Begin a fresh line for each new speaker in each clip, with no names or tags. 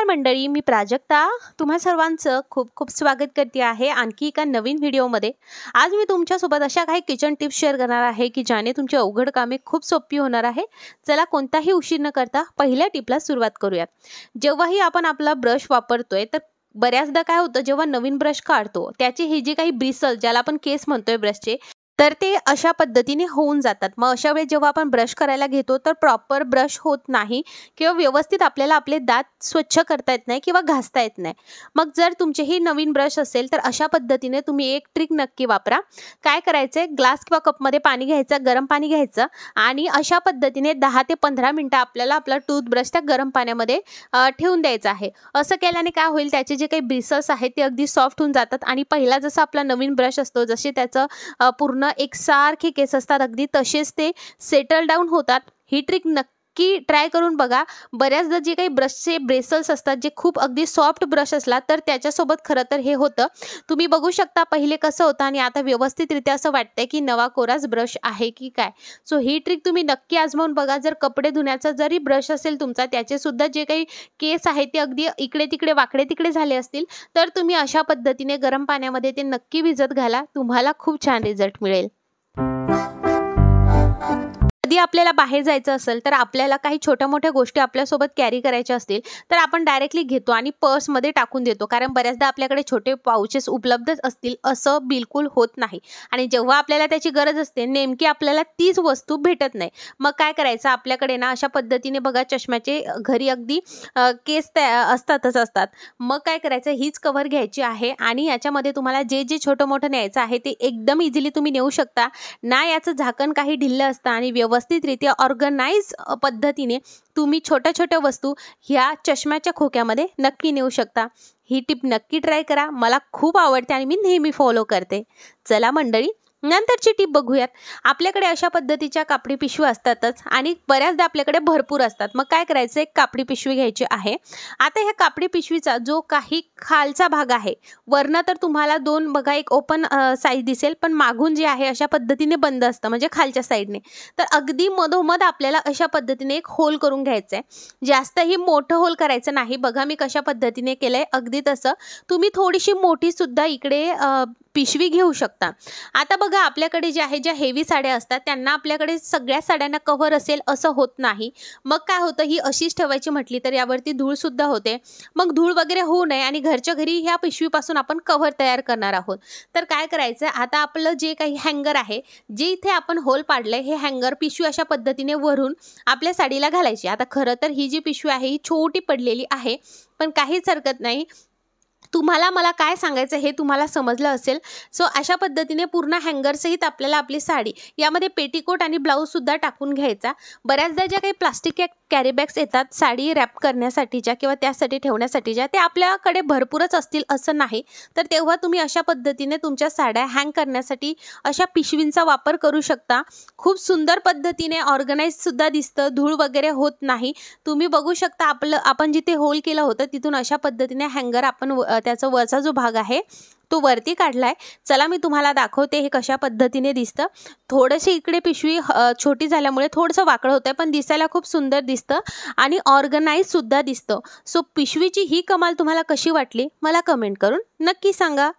नमस्कार मंडळी, मी प्राजक्ता तुम्हा सर्वांचं खूप खूप स्वागत करते आहे आणखी एका नवीन व्हिडिओमध्ये। आज मी तुमच्यासोबत अशा काही किचन टिप्स शेअर करणार आहे की ज्याने तुमची अवघड कामे खूप सोपी होणार आहे। चला कोणताही उशीर न करता पहिल्या टिपला सुरुवात करूया। जेव्हाही आपण आपला ब्रश वापरतोय तर बऱ्याचदा काय होतं, जेव्हा नवीन ब्रश काढतो त्याचे हे जे काही ब्रिसल ज्याला आपण केस म्हणतोय ब्रशचे, तर ते अशा पद्धतीने होऊन जातात। मग अशा वेळी जेव्हा आपण ब्रश करायला घेतो तर प्रॉपर ब्रश होत नाही किंवा व्यवस्थित आपल्याला आपले दात स्वच्छ करता येत नाही किंवा घासता येत नाही। मग जर तुमचेही नवीन ब्रश असेल तर अशा पद्धतीने तुम्ही एक ट्रिक नक्की वापरा। काय करायचंय, ग्लास किंवा कपमध्ये पाणी घ्यायचं, गरम पाणी घ्यायचं आणि अशा पद्धतीने 10 ते 15 मिनिटं आपल्याला आपला टूथब्रश त्या गरम पाण्यामध्ये ठेवून द्यायचा आहे। असं केल्याने काय होईल, त्याचे जे काही ब्रिसल्स आहेत ते अगदी सॉफ्ट होऊन जातात आणि पहिला जसा आपला नवीन ब्रश असतो जसे त्याचं पूर्ण एकसारखे केस असतात अगदी तसेच ते सेटल डाऊन होतात। ही ट्रिक नक्की ट्राय करून बघा। बऱ्याचदा जे काही ब्रशचे ब्रेसल्स असतात जे खूप अगदी सॉफ्ट ब्रश असला तर त्याच्यासोबत खरं तर हे होतं। तुम्ही बघू शकता पहिले कसं होतं आणि आता व्यवस्थितरित्या असं वाटतंय की नवा कोराच ब्रश आहे की काय। सो ही ट्रिक तुम्ही नक्की आजमावून बघा। जर कपडे धुण्याचा जरी ब्रश असेल तुमचा, त्याचे सुद्धा जे काही केस आहेत ते अगदी इकडे तिकडे वाकडे तिकडे झाले असतील तर तुम्ही अशा पद्धतीने गरम पाण्यामध्ये ते नक्की भिजत घाला, तुम्हाला खूप छान रिझल्ट मिळेल। कधी आपल्याला बाहेर जायचं असेल तर आपल्याला काही छोट्या मोठ्या गोष्टी आपल्यासोबत कॅरी करायच्या असतील तर आपण डायरेक्टली घेतो आणि पर्समध्ये टाकून देतो, कारण बऱ्याचदा आपल्याकडे छोटे पाउचेस उपलब्ध असतील असं बिलकुल होत नाही आणि जेव्हा आपल्याला त्याची गरज असते नेमकी आपल्याला तीच वस्तू भेटत नाही। मग काय करायचं, आपल्याकडे ना अशा पद्धतीने बघा चष्म्याचे घरी अगदी केस असतात। मग काय करायचं, हीच कव्हर घ्यायची आहे आणि याच्यामध्ये तुम्हाला जे जे छोटं मोठं न्यायचं आहे ते एकदम इझिली तुम्ही नेऊ शकता ना। याचं झाकण काही ढिल्लं असतं आणि व्यवस्थितरित्या ऑर्गनाइज पद्धतीने तुम्ही छोट्या छोट्या वस्तू ह्या चष्म्याच्या खोक्यामध्ये नक्की नेऊ शकता। ही टिप नक्की ट्राय करा, मला खूप आवडते आणि मी नेहमी फॉलो करते। चला मंडळी नंतरची टिप बघूयात। आपल्याकडे अशा पद्धतीच्या कापडी पिशव्या असतातच आणि बऱ्याचदा आपल्याकडे भरपूर असतात। मग काय करायचं, एक कापडी पिशवी घ्यायची आहे। आता ह्या कापडी पिशवीचा जो काही खालचा भाग आहे, वरनं तर तुम्हाला दोन बघा एक ओपन साईज दिसेल पण मागून जे आहे अशा पद्धतीने बंद असतं म्हणजे खालच्या साईडने। तर अगदी मधोमध आपल्याला अशा पद्धतीने एक होल करून घ्यायचं आहे। जास्तही मोठं होल करायचं नाही, बघा मी कशा पद्धतीने केलंय अगदी तसं तुम्ही थोडीशी मोठी सुद्धा इकडे पिशवी घेऊ शकता। आता बघा आपल्याकडे जे आहे ज्या हेवी साड्या असतात त्यांना आपल्याकडे सगळ्या साड्यांना कव्हर असेल असं होत नाही। मग काय होतं, ही अशीच ठेवायची म्हटली तर यावरती धूळ सुद्धा होते। मग धूळ वगैरे होऊ नये आणि घरच्या घरी ह्या पिशवीपासून आपण कव्हर तयार करणार आहोत। तर काय करायचं, आता आपलं जे काही हँगर आहे, जे इथे आपण होल पाडलंय हे हँगर पिशवी अशा पद्धतीने वरून आपल्या साडीला घालायची। आता खरं तर ही जी पिशवी आहे ही छोटी पडलेली आहे पण काहीच हरकत नाही, तुम्हाला मला काय सांगायचं हे तुम्हाला समजलं असेल। सो अशा पद्धतीने पूर्ण हँगर सहित आपल्याला आपली साडी यामध्ये पेटीकोट आणि ब्लाऊज सुद्धा टाकून घ्यायचा। बऱ्याचदा ज्या काही प्लास्टिक कॅरी बॅग्स येतात साडी रॅप करण्यासाठीच्या किंवा त्यासाठी ठेवण्यासाठीच्या, ते आपल्याकडे भरपूरच असतील असं नाही, तर तेव्हा तुम्ही अशा पद्धतीने तुमच्या साड्या हँग करण्यासाठी अशा पिशवींचा वापर करू शकता। खूप सुंदर पद्धतीने ऑर्गनाइज सुद्धा दिसतं, धूळ वगैरे होत नाही। तुम्ही बघू शकता आपण जिथे होल केलं होतं तिथून अशा पद्धतीने हँगर आपण त्याचा वरचा जो भाग आहे तो वरती काढलाय। चला मी तुम्हाला दाखवते हे कशा पद्धतीने दिसतं। थोडेसे इकडे पिशवी छोटी झाल्यामुळे थोडंसं वाकडं होतंय पण दिसायला खूप सुंदर दिसतं आणि ऑर्गनाइज सुद्धा दिसतं। सो पिशवीची ही कमाल तुम्हाला कशी वाटली मला कमेंट करून नक्की सांगा।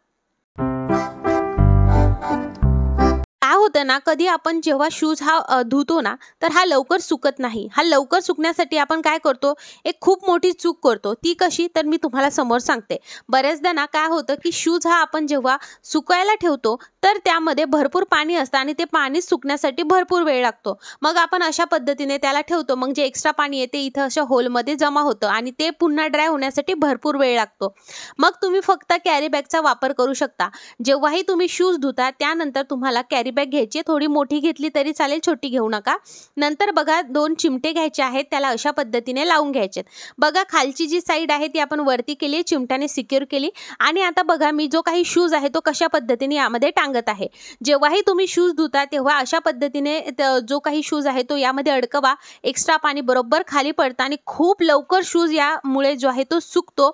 काय होतं ना, कधी आपण जेव्हा शूज हा धुतो ना तर हा लवकर सुकत नाही। हा लवकर सुकण्यासाठी आपण काय करतो, एक खूप मोठी चूक करतो। ती कशी तर मी तुम्हाला समोर सांगते। बऱ्याचदा ना काय होतं की शूज हा आपण जेव्हा सुकायला ठेवतो तर त्यामध्ये भरपूर पाणी असतं आणि ते पाणी सुकण्यासाठी भरपूर वेळ लागतो। मग आपण अशा पद्धतीने त्याला ठेवतो, मग जे एक्स्ट्रा पाणी येते इथं अशा होलमध्ये जमा होतं आणि ते पुन्हा ड्राय होण्यासाठी भरपूर वेळ लागतो। मग तुम्ही फक्त कॅरी बॅगचा वापर करू शकता। जेव्हाही तुम्ही शूज धुता त्यानंतर तुम्हाला कॅरी बॅग घ्यायची, थोडी मोठी घेतली तरी चालेल, छोटी घेऊ नका। नंतर बघा 2 चिमटे घ्यायचे आहेत, त्याला अशा पद्धतीने लावून घ्यायचे। बघा खालची जी साईड आहे ती आपण वरती केली, चिमट्याने सिक्युअर केली आणि आता बघा मी जो काही शूज आहे तो कशा पद्धतीने यामध्ये टांगत आहे। जेव्हाही तुम्ही शूज धुता तेव्हा अशा पद्धतीने जो काही शूज आहे तो यामध्ये अडकवा, एक्स्ट्रा पाणी बरोबर खाली पडतं आणि खूप लवकर शूज यामुळे जो आहे तो सुकतो।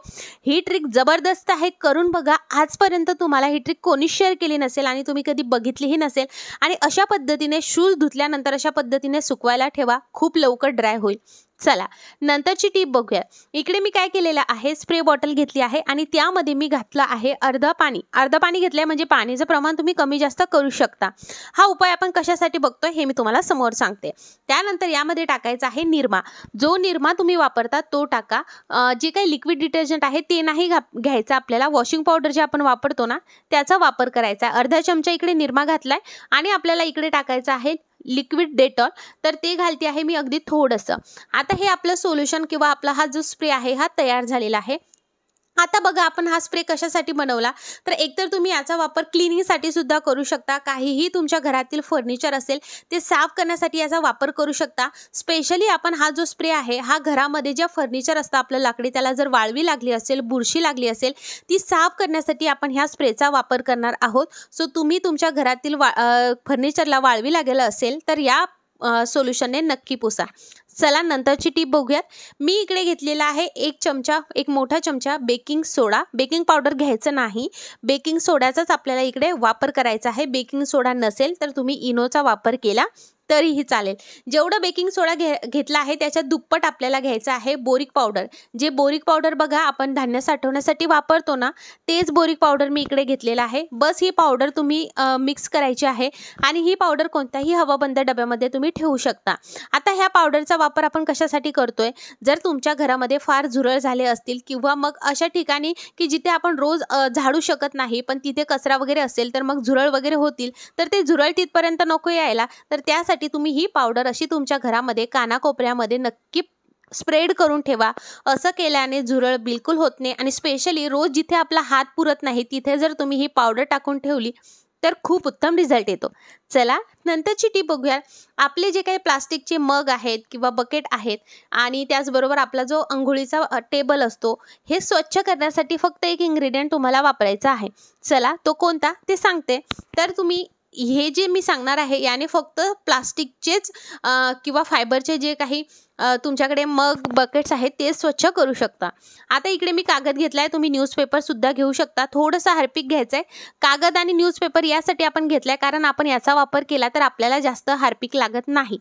ही ट्रिक जबरदस्त आहे, करून बघा। आजपर्यंत तुम्हाला ही ट्रिक कोणीच शेअर केली नसेल आणि तुम्ही कधी बघितलीही नसेल आणि अशा पद्धतीने शूज धुतल्यानंतर अशा पद्धतीने सुकवायला ठेवा, खूप लवकर ड्राय होईल। चला नंतरची टीप बघूया. इकडे मी काय केलेलं आहे, स्प्रे बॉटल घेतली आहे आणि त्यामध्ये मी घातलं आहे अर्ध पाणी घेतलंय, म्हणजे पाणीचं प्रमाण तुम्ही कमी जास्त करू शकता. हा उपाय आपण कशासाठी बघतोय हे मी तुम्हाला समोर सांगते. त्यानंतर यामध्ये टाकायचा आहे निरमा. जो निरमा तुम्ही वापरता तो टाका. जे काही लिक्विड डिटर्जंट आहे ते नाही घ्यायचं आपल्याला. वॉशिंग पावडर जे आपण वापरतो ना त्याचा वापर करायचा. अर्धा चमचा इकडे निरमा घातलाय आणि आपल्याला इकडे टाकायचं आहे लिक्विड डेटॉल. तर ते घालते आहे मी अगदी थोडंसं. आता हे आपलं सोल्युशन किंवा आपला हा जो स्प्रे आहे हा तयार झालेला आहे. आता बघा आपण हा स्प्रे कशासाठी बनवला, तर एकतर तुम्ही याचा वापर क्लिनिंगसाठी सुद्धा करू शकता. काहीही तुमच्या घरातील फर्निचर असेल ते साफ करण्यासाठी याचा वापर करू शकता. स्पेशली आपण हा जो स्प्रे आहे हा घरामध्ये जे फर्निचर असतं आपलं लाकडी, त्याला जर वाळवी लागली असेल, बुरशी लागली असेल, ती साफ करण्यासाठी आपण ह्या स्प्रेचा वापर करणार आहोत. सो तुम्ही तुमच्या घरातील फर्निचरला वाळवी लागलेलं असेल तर या सोल्युशनने नक्की पुसा. चला नंतरची टीप बघूयात. मी इकडे घेतलेला आहे एक मोठा चमचा बेकिंग सोडा. बेकिंग पावडर घ्यायचं नाही, बेकिंग सोड्याचाच आपल्याला इकडे वापर करायचा आहे. बेकिंग सोडा नसेल तर तुम्ही इनोचा वापर केला तरीही चालेल. जेवढं बेकिंग सोडा घेतला आहे त्याच्या दुप्पट आपल्याला घ्यायचं आहे बोरिक पावडर. जे बोरिक पावडर बघा आपण धान्य साठवण्यासाठी वापरतो ना, तेच बोरिक पावडर मी इकडे घेतलेलं आहे. बस ही पावडर तुम्ही मिक्स करायची आहे आणि ही पावडर कोणत्याही हवाबंद डब्यामध्ये तुम्ही ठेवू शकता. आता ह्या पावडरचा वापर आपण कशासाठी करतोय, जर तुमच्या घरामध्ये फार झुरळ झाले असतील किंवा मग अशा ठिकाणी की जिथे आपण रोज झाडू शकत नाही पण तिथे कचरा वगैरे असेल तर मग झुरळ वगैरे होतील, तर ते झुरळ तिथपर्यंत नको यायला, तर त्यासाठी तुम्ही ही पावडर अशी तुमच्या घरामध्ये कानाकोपऱ्यामध्ये नक्की स्प्रेड करून ठेवा. असं केल्याने झुरळ बिलकुल होत नाही आणि स्पेशली रोज जिथे आपला हात पुरत नाही तिथे जर तुम्ही ही पावडर टाकून ठेवली तर खूप उत्तम रिझल्ट येतो. चला नंतरची टीप बघूया. आपले जे काही प्लास्टिकचे मग आहेत किंवा बकेट आहेत आणि त्याचबरोबर आपला जो अंघोळीचा टेबल असतो, हे स्वच्छ करण्यासाठी फक्त एक इन्ग्रेडियंट तुम्हाला वापरायचा आहे. चला तो कोणता ते सांगते. तर तुम्ही हे जे मी सांगणार आहे याने फक्त प्लास्टिकचेच किंवा फायबरचे जे काही तुमच्याकडे मग बकेट्स आहेत ते स्वच्छ करू शकता. आता इकडे मी कागद घेतला आहे, तुम्ही न्यूजपेपर सुद्धा घेऊ शकता. थोडंसं हार्पिक घ्यायचं आहे. कागद आणि न्यूजपेपर यासाठी आपण घेतला आहे कारण आपण याचा वापर केला तर आपल्याला जास्त हार्पिक लागत नाही.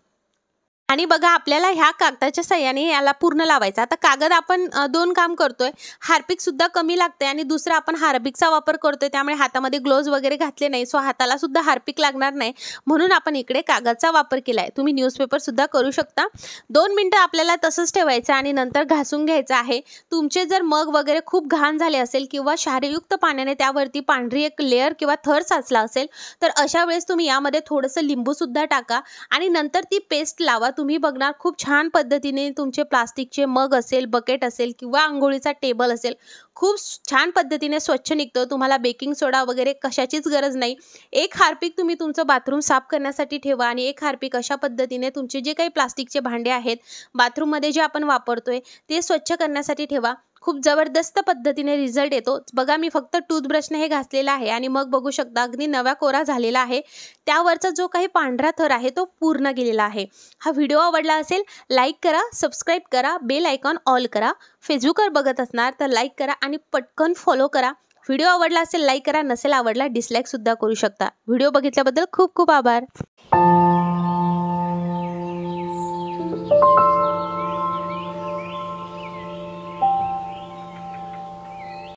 आणि बघा आपल्याला ह्या कागदाच्या साह्याने याला पूर्ण लावायचा. आता कागद आपण दोन काम करतोय, हार्पिक सुद्धा कमी लागते आणि दुसरं आपण हार्पिकचा वापर करतोय त्यामुळे हातामध्ये ग्लोव्ज वगैरे घातले नाही, सो हाताला सुद्धा हार्पिक लागणार नाही, म्हणून आपण इकडे कागदचा वापर केला आहे. तुम्ही न्यूजपेपर सुद्धा करू शकता. 2 मिनटं आपल्याला तसंच ठेवायचं आणि नंतर घासून घ्यायचं आहे. तुमचे जर मग वगैरे खूप घाण झाले असेल किंवा क्षारयुक्त पाण्याने त्यावरती पांढरी एक लेअर किंवा थर साचला असेल तर अशा वेळेस तुम्ही यामध्ये थोडंसं लिंबू सुद्धा टाका आणि नंतर ती पेस्ट लावा. तुम्ही बघणार खूप छान पद्धतीने तुमचे प्लास्टिकचे मग असेल, बकेट असेल किंवा अंघोळीचा टेबल असेल, खूप छान पद्धतीने स्वच्छ निघतं. तुम्हाला बेकिंग सोडा वगैरे कशाचीच गरज नाही. एक हार्पिक तुम्ही तुमचं बाथरूम साफ करण्यासाठी ठेवा आणि एक हार्पिक अशा पद्धतीने तुमचे जे काही प्लास्टिकचे भांडे आहेत बाथरूममध्ये जे आपण वापरतोय ते स्वच्छ करण्यासाठी ठेवा. खूप जबरदस्त पद्धतीने रिझल्ट येतो. बघा मी फक्त टूथब्रशने हे घासलेलं आहे आणि मग बघू शकता अगदी नवा कोरा झालेला आहे. त्यावरचा जो काही पांढरा थर आहे तो पूर्ण गेलेला आहे. हा व्हिडिओ आवडला असेल लाईक करा, सबस्क्राईब करा, बेल आयकॉन ऑल करा. फेसबुकवर बघत असणार तर लाईक करा आणि पटकन फॉलो करा. व्हिडिओ आवडला असेल लाईक करा, नसेल आवडला डिसलाईक सुद्धा करू शकता. व्हिडिओ बघितल्याबद्दल खूप खूप आभार.